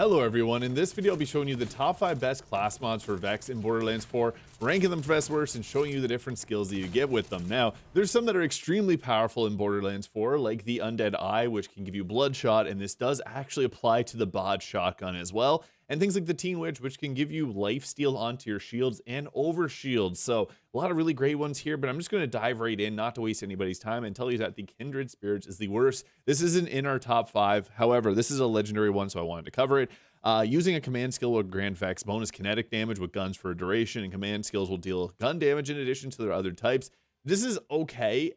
Hello everyone, in this video I'll be showing you the top 5 best class mods for Vex in Borderlands 4, ranking them for best worst, and showing you the different skills that you get with them. Now, there's some that are extremely powerful in Borderlands 4, like the Undead Eye, which can give you Bloodshot, and this does actually apply to the Bod Shotgun as well, and things like the Teen Witch, which can give you lifesteal onto your shields and over shields. So a lot of really great ones here, but I'm just going to dive right in, not to waste anybody's time, and tell you that the Kindred Spirits is the worst. This isn't in our top 5. However, this is a legendary one, so I wanted to cover it. Using a command skill will grant Vex bonus kinetic damage with guns for a duration, and command skills will deal gun damage in addition to their other types. This is okay.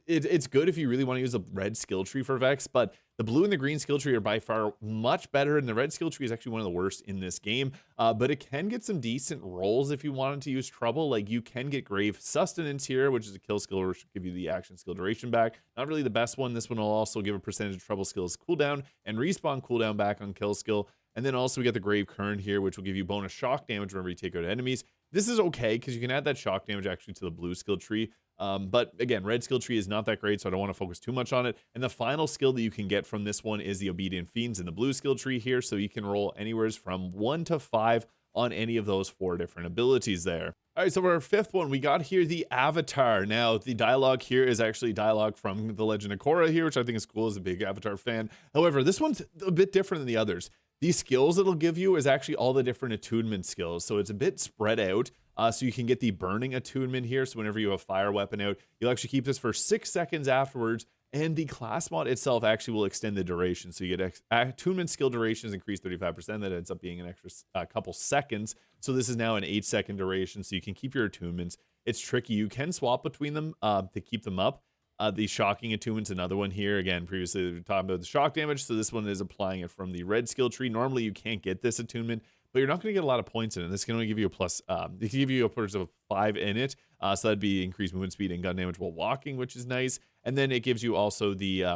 It's good if you really want to use the red skill tree for Vex, but the blue and the green skill tree are by far much better, and the red skill tree is actually one of the worst in this game. But it can get some decent rolls if you wanted to use trouble. Like, you can get Grave Sustenance here, which is a kill skill, which will give you the action skill duration back. Not really the best one. This one will also give a percentage of trouble skills cooldown and respawn cooldown back on kill skill. And then also we get the Grave Current here, which will give you bonus shock damage whenever you take out enemies. This is okay because you can add that shock damage actually to the blue skill tree. But again, red skill tree is not that great, so I don't want to focus too much on it. And the final skill that you can get from this one is the Obedient Fiends in the blue skill tree here. So you can roll anywhere from 1 to 5 on any of those 4 different abilities there. All right, so for our 5th one, we got here the Avatar. Now, the dialogue here is actually dialogue from The Legend of Korra here, which I think is cool as a big Avatar fan. However, this one's a bit different than the others. These skills it'll give you is actually all the different attunement skills. So it's a bit spread out. So you can get the burning attunement here. So whenever you have a fire weapon out, you'll actually keep this for 6 seconds afterwards. And the class mod itself actually will extend the duration. So you get attunement skill durations increased 35%. That ends up being an extra couple seconds. So this is now an 8-second duration. So you can keep your attunements. It's tricky. You can swap between them to keep them up. The shocking attunement's another one here. Again, previously we were talking about the shock damage, so this one is applying it from the red skill tree. Normally you can't get this attunement, but you're not going to get a lot of points in it. This can only give you a plus, it can give you a plus of 5 in it, so that'd be increased movement speed and gun damage while walking, which is nice. And then it gives you also the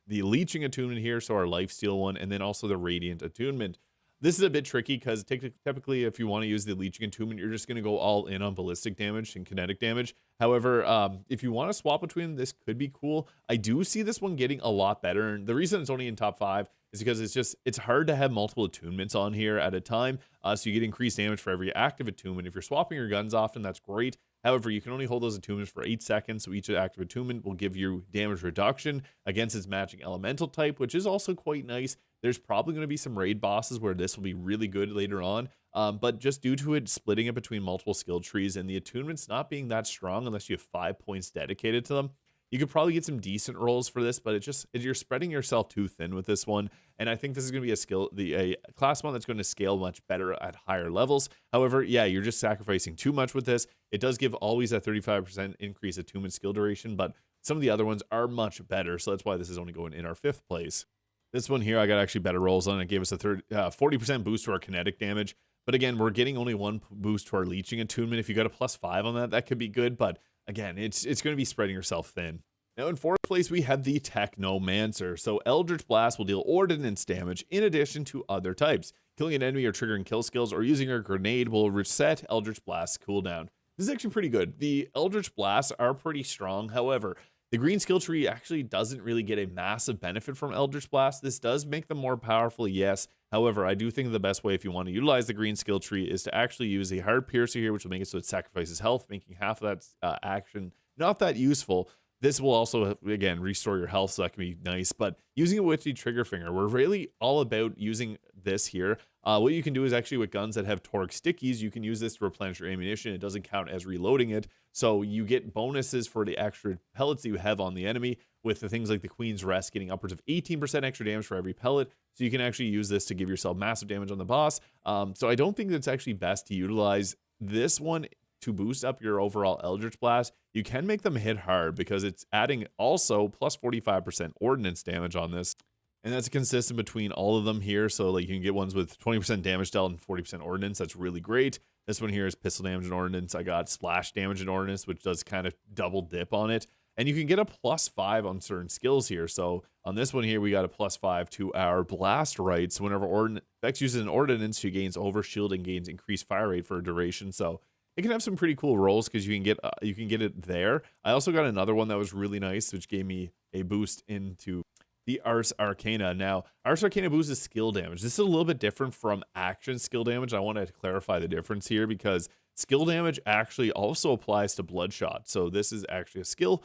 leeching attunement here, so our lifesteal one, and then also the radiant attunement. This is a bit tricky because typically if you want to use the leeching attunement, you're just going to go all in on ballistic damage and kinetic damage. However, if you want to swap between them, this could be cool. I do see this one getting a lot better. And the reason it's only in top 5 is because it's hard to have multiple attunements on here at a time. So you get increased damage for every active attunement. If you're swapping your guns often, that's great. However, you can only hold those attunements for 8 seconds, so each active attunement will give you damage reduction against its matching elemental type, which is also quite nice. There's probably going to be some raid bosses where this will be really good later on, but just due to it splitting it between multiple skill trees and the attunements not being that strong unless you have 5 points dedicated to them, you could probably get some decent rolls for this, but you're spreading yourself too thin with this one. And I think this is going to be a class mod that's going to scale much better at higher levels. However, yeah, you're just sacrificing too much with this. It does give always a 35% increase attunement skill duration, but some of the other ones are much better. So that's why this is only going in our 5th place. This one here, I got actually better rolls on. It gave us a 40% boost to our kinetic damage. But again, we're getting only 1 boost to our leeching attunement. If you got a +5 on that, that could be good. But again, it's going to be spreading yourself thin. Now in 4th place, we have the Technomancer. So Eldritch Blast will deal ordnance damage in addition to other types. Killing an enemy or triggering kill skills or using a grenade will reset Eldritch Blast's cooldown. This is actually pretty good. The Eldritch Blasts are pretty strong. However, the green skill tree actually doesn't really get a massive benefit from Eldritch Blast. This does make them more powerful, yes. However, I do think the best way if you want to utilize the green skill tree is to actually use a Hard Piercer here, which will make it so it sacrifices health, making half of that action not that useful. This will also, again, restore your health, so that can be nice. But using it with the trigger finger, we're really all about using this here. What you can do is actually with guns that have torque stickies, you can use this to replenish your ammunition. It doesn't count as reloading it. So you get bonuses for the extra pellets that you have on the enemy, with the things like the Queen's Rest getting upwards of 18% extra damage for every pellet. So you can actually use this to give yourself massive damage on the boss. So I don't think it's actually best to utilize this one to boost up your overall Eldritch Blast. You can make them hit hard because it's adding also plus 45% ordnance damage on this. And that's consistent between all of them here. So like you can get ones with 20% damage dealt and 40% ordnance. That's really great. This one here is pistol damage and ordnance. I got splash damage and ordnance, which does kind of double dip on it. And you can get a +5 on certain skills here. So on this one here, we got a +5 to our blast right. So whenever Vex uses an ordnance, she gains overshield and gains increased fire rate for a duration. So it can have some pretty cool rolls because you can get it there. I also got another one that was really nice, which gave me a boost into the Ars Arcana. Now, Ars Arcana boosts skill damage. This is a little bit different from action skill damage. I want to clarify the difference here because skill damage actually also applies to Bloodshot. So this is actually a skill.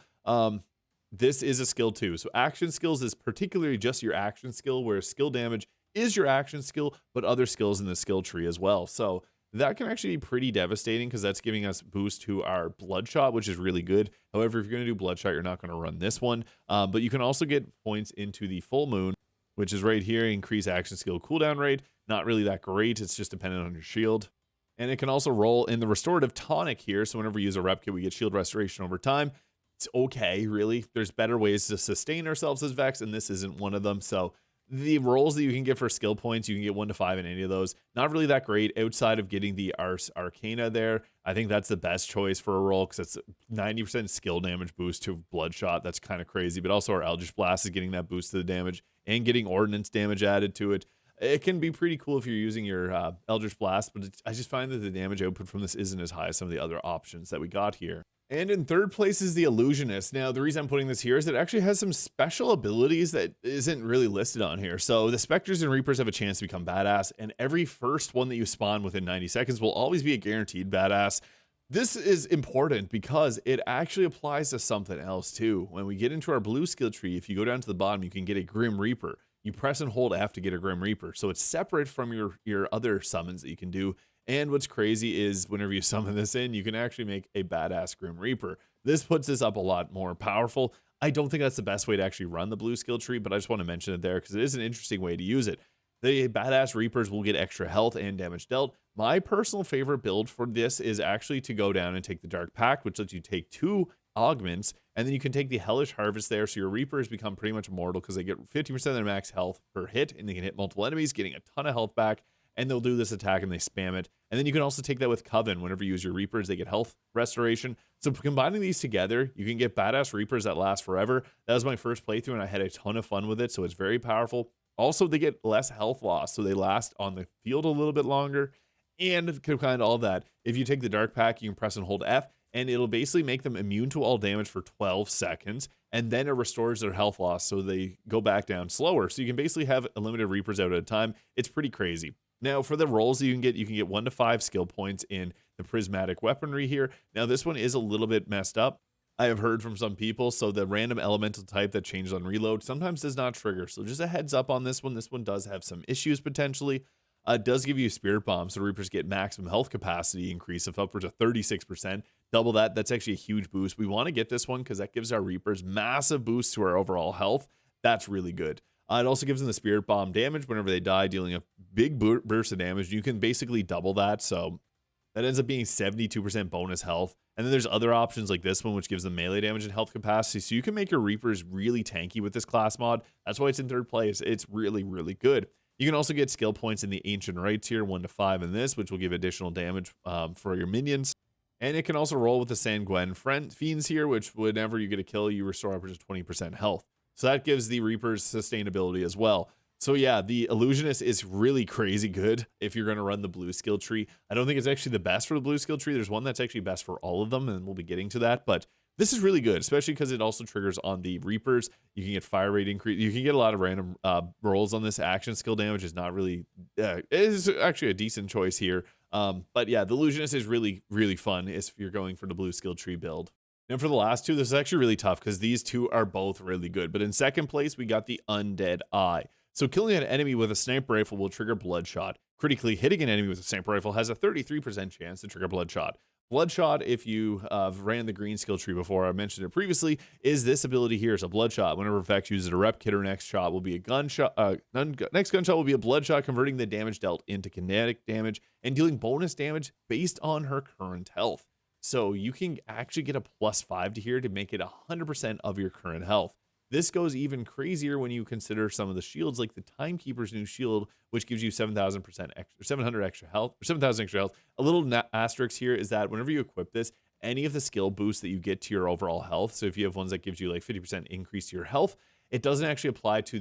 This is a skill too. So action skills is particularly just your action skill, whereas skill damage is your action skill, but other skills in the skill tree as well. So that can actually be pretty devastating because that's giving us boost to our Bloodshot, which is really good. However, if you're going to do Bloodshot, you're not going to run this one. But you can also get points into the Full Moon, which is right here, increase action skill cooldown rate. Not really that great. It's just dependent on your shield. And it can also roll in the Restorative Tonic here. So whenever we use a rep kit, we get shield restoration over time. It's okay, really. There's better ways to sustain ourselves as Vex, and this isn't one of them. So the rolls that you can get for skill points, you can get 1 to 5 in any of those. Not really that great outside of getting the Ars Arcana there. I think that's the best choice for a roll because it's 90% skill damage boost to Bloodshot. That's kind of crazy. But also our Eldritch Blast is getting that boost to the damage and getting Ordnance damage added to it. It can be pretty cool if you're using your Eldritch Blast, but I just find that the damage output from this isn't as high as some of the other options that we got here. And in third place is the Illusionist. Now, the reason I'm putting this here is it actually has some special abilities that isn't really listed on here. So the Spectres and Reapers have a chance to become badass, and every first one that you spawn within 90 seconds will always be a guaranteed badass. This is important because it actually applies to something else too. When we get into our blue skill tree, if you go down to the bottom, you can get a Grim Reaper. You press and hold F to get a Grim Reaper. So it's separate from your other summons that you can do. And what's crazy is whenever you summon this in, you can actually make a badass Grim Reaper. This puts this up a lot more powerful. I don't think that's the best way to actually run the blue skill tree, but I just want to mention it there because it is an interesting way to use it. The badass Reapers will get extra health and damage dealt. My personal favorite build for this is actually to go down and take the Dark Pact, which lets you take 2 augments, and then you can take the Hellish Harvest there, so your Reapers become pretty much immortal because they get 50% of their max health per hit, and they can hit multiple enemies, getting a ton of health back, and they'll do this attack and they spam it. And then you can also take that with Coven. Whenever you use your Reapers, they get health restoration. So combining these together, you can get badass Reapers that last forever. That was my first playthrough, and I had a ton of fun with it, so it's very powerful. Also, they get less health loss, so they last on the field a little bit longer. And kind of all that, if you take the Dark Pack, you can press and hold F, and it'll basically make them immune to all damage for 12 seconds, and then it restores their health loss, so they go back down slower. So you can basically have unlimited Reapers out at a time. It's pretty crazy. Now, for the rolls that you can get 1 to 5 skill points in the Prismatic Weaponry here. Now, this one is a little bit messed up, I have heard from some people. So the random elemental type that changes on reload sometimes does not trigger. So just a heads up on this one. This one does have some issues potentially. It does give you Spirit Bomb, so Reapers get maximum health capacity increase of upwards of 36%. Double that. That's actually a huge boost. We want to get this one because that gives our Reapers massive boost to our overall health. That's really good. It also gives them the Spirit Bomb damage whenever they die, dealing a big burst of damage. You can basically double that, so that ends up being 72% bonus health. And then there's other options like this one, which gives them melee damage and health capacity. So you can make your Reapers really tanky with this class mod. That's why it's in third place. It's really, really good. You can also get skill points in the Ancient Rites here, 1 to 5 in this, which will give additional damage for your minions. And it can also roll with the Sanguine Fiends here, which whenever you get a kill, you restore upwards of 20% health. So that gives the Reapers sustainability as well. So yeah, the Illusionist is really crazy good if you're going to run the blue skill tree. I don't think it's actually the best for the blue skill tree. There's one that's actually best for all of them, and we'll be getting to that. But this is really good, especially because it also triggers on the Reapers. You can get fire rate increase. You can get a lot of random rolls on this. Action skill damage is not really, it is actually a decent choice here. But yeah, the Illusionist is really, really fun if you're going for the blue skill tree build. And for the last two, this is actually really tough because these two are both really good. But in second place, we got the Undead Eye. So killing an enemy with a sniper rifle will trigger Bloodshot. Critically hitting an enemy with a sniper rifle has a 33% chance to trigger Bloodshot. Bloodshot, if you ran the green skill tree before, I mentioned it previously, is this ability here. It's a Bloodshot. Whenever Vex uses a rep kit, her next shot will be a gunshot. Next gunshot will be a Bloodshot, converting the damage dealt into kinetic damage and dealing bonus damage based on her current health. So you can actually get a +5 to here to make it 100% of your current health. This goes even crazier when you consider some of the shields, like the Timekeeper's new shield, which gives you 7,000% extra, 700 extra health, or 7,000 extra health. A little asterisk here is that whenever you equip this, any of the skill boosts that you get to your overall health, so if you have ones that gives you like 50% increase to your health, it doesn't actually apply to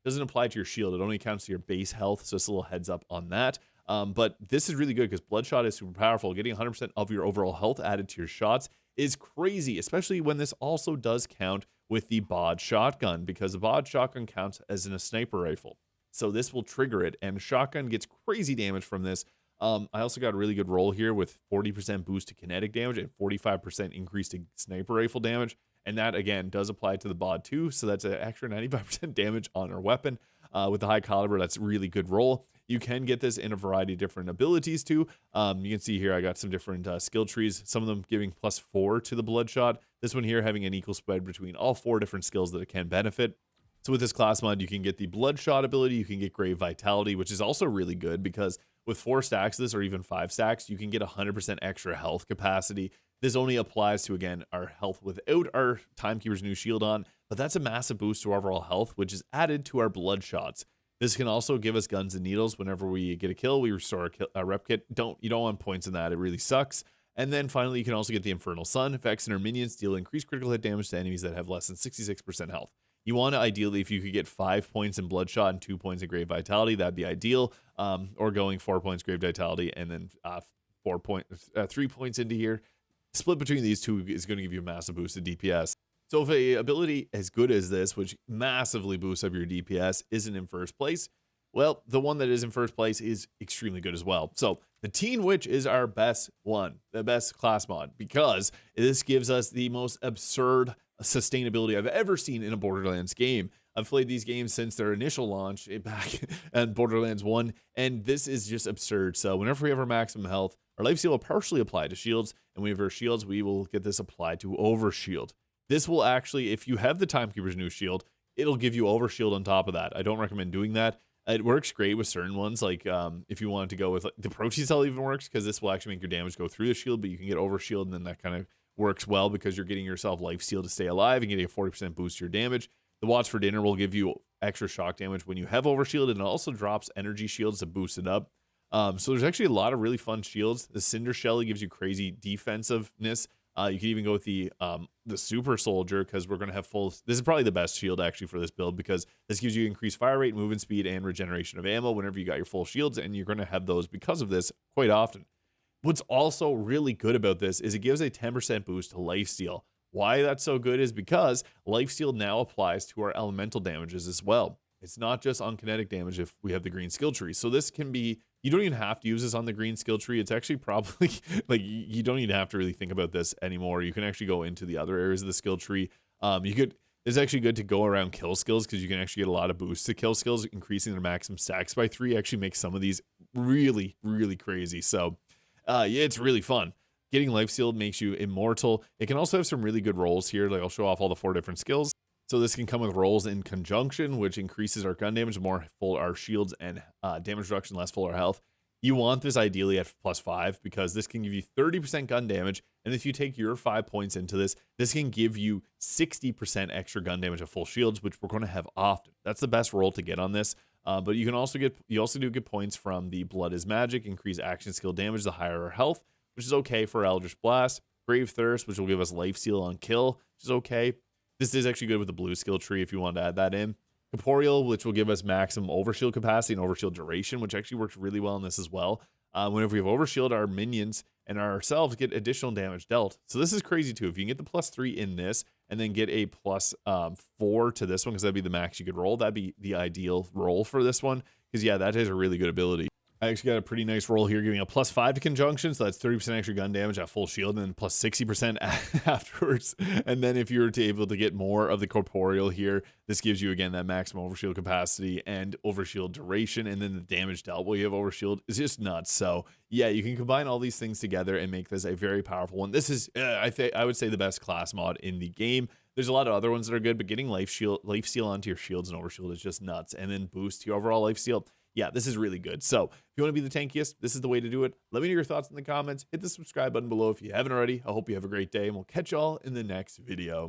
doesn't apply to your shield. It only counts to your base health. So it's a little heads up on that. But this is really good because Bloodshot is super powerful. Getting 100% of your overall health added to your shots is crazy, especially when this also does count with the bod shotgun, because the bod shotgun counts as in a sniper rifle. So this will trigger it, and shotgun gets crazy damage from this. I also got a really good roll here with 40% boost to kinetic damage and 45% increase to sniper rifle damage. And that, again, does apply to the bod too. So that's an extra 95% damage on our weapon. With the high caliber, that's a really good roll. You can get this in a variety of different abilities too. You can see here I got some different skill trees, some of them giving +4 to the Bloodshot. This one here having an equal spread between all 4 different skills that it can benefit. So with this class mod, you can get the Bloodshot ability, you can get Grave Vitality, which is also really good because with 4 stacks of this, or even 5 stacks, you can get 100% extra health capacity. This only applies to, again, our health without our Timekeeper's new shield on, but that's a massive boost to overall health, which is added to our Bloodshots. This can also give us guns and needles. Whenever we get a kill, we restore a rep kit. You don't want points in that. It really sucks. And then finally, you can also get the Infernal Sun. Vex and her minions deal increased critical hit damage to enemies that have less than 66% health. You want to, ideally, if you could get 5 points in Bloodshot and 2 points in Grave Vitality, that'd be ideal. Or going 4 points Grave Vitality and then 3 points into here. Split between these two is going to give you a massive boost to DPS. So if a ability as good as this, which massively boosts up your DPS, isn't in first place, well, the one that is in first place is extremely good as well. So the Teen Witch is our best one, the best class mod, because this gives us the most absurd sustainability I've ever seen in a Borderlands game. I've played these games since their initial launch back in Borderlands 1, and this is just absurd. So whenever we have our maximum health, our life steal will partially apply to shields, and when we have our shields, we will get this applied to overshield. This will actually, if you have the Timekeeper's new shield, it'll give you overshield on top of that. I don't recommend doing that. It works great with certain ones, like if you wanted to go with the Protein Cell even works, because this will actually make your damage go through the shield, but you can get overshield, and then that kind of works well because you're getting yourself life steal to stay alive and getting a 40% boost to your damage. The Watch for Dinner will give you extra shock damage when you have overshield, and it also drops energy shields to boost it up. So there's actually a lot of really fun shields. The Cinder Shelly gives you crazy defensiveness. You can even go with the Super Soldier, because we're going to have full... This is probably the best shield, actually, for this build, because this gives you increased fire rate, movement speed, and regeneration of ammo whenever you got your full shields, and you're going to have those because of this quite often. What's also really good about this is it gives a 10% boost to lifesteal. Why that's so good is because lifesteal now applies to our elemental damages as well. It's not just on kinetic damage if we have the green skill tree. So this can be... You don't even have to use this on the green skill tree. It's actually probably like you don't even have to really think about this anymore. You can actually go into the other areas of the skill tree. It's actually good to go around kill skills, because you can actually get a lot of boosts to kill skills. Increasing their maximum stacks by 3 actually makes some of these really, really crazy. So yeah, it's really fun. Getting life steal makes you immortal. It can also have some really good rolls here. Like I'll show off all the 4 different skills. So this can come with rolls in conjunction, which increases our gun damage, more full our shields, and damage reduction, less full our health. You want this ideally at +5, because this can give you 30% gun damage. And if you take your 5 points into this, this can give you 60% extra gun damage of full shields, which we're going to have often. That's the best roll to get on this. But you also do get points from the Blood is Magic, increase action skill damage, the higher our health, which is okay for Eldritch Blast. Grave Thirst, which will give us life steal on kill, which is okay. This is actually good with the blue skill tree if you want to add that in. Corporeal, which will give us maximum overshield capacity and overshield duration, which actually works really well in this as well. Whenever we have overshield, our minions and ourselves get additional damage dealt. So this is crazy too. If you can get the +3 in this and then get a +4 to this one, because that'd be the max you could roll, that'd be the ideal roll for this one. Because yeah, that is a really good ability. I actually got a pretty nice roll here, giving a +5 to conjunction, so that's 30% extra gun damage at full shield, and then +60% afterwards. And then if you were to able to get more of the corporeal here, this gives you again that maximum overshield capacity and overshield duration, and then the damage dealt while you have overshield is just nuts. So yeah, you can combine all these things together and make this a very powerful one. This is I would say the best class mod in the game. There's a lot of other ones that are good, but getting life steal onto your shields and overshield is just nuts, and then boost your overall life steal. Yeah, this is really good. So if you want to be the tankiest, this is the way to do it. Let me know your thoughts in the comments. Hit the subscribe button below if you haven't already. I hope you have a great day, and we'll catch y'all in the next video.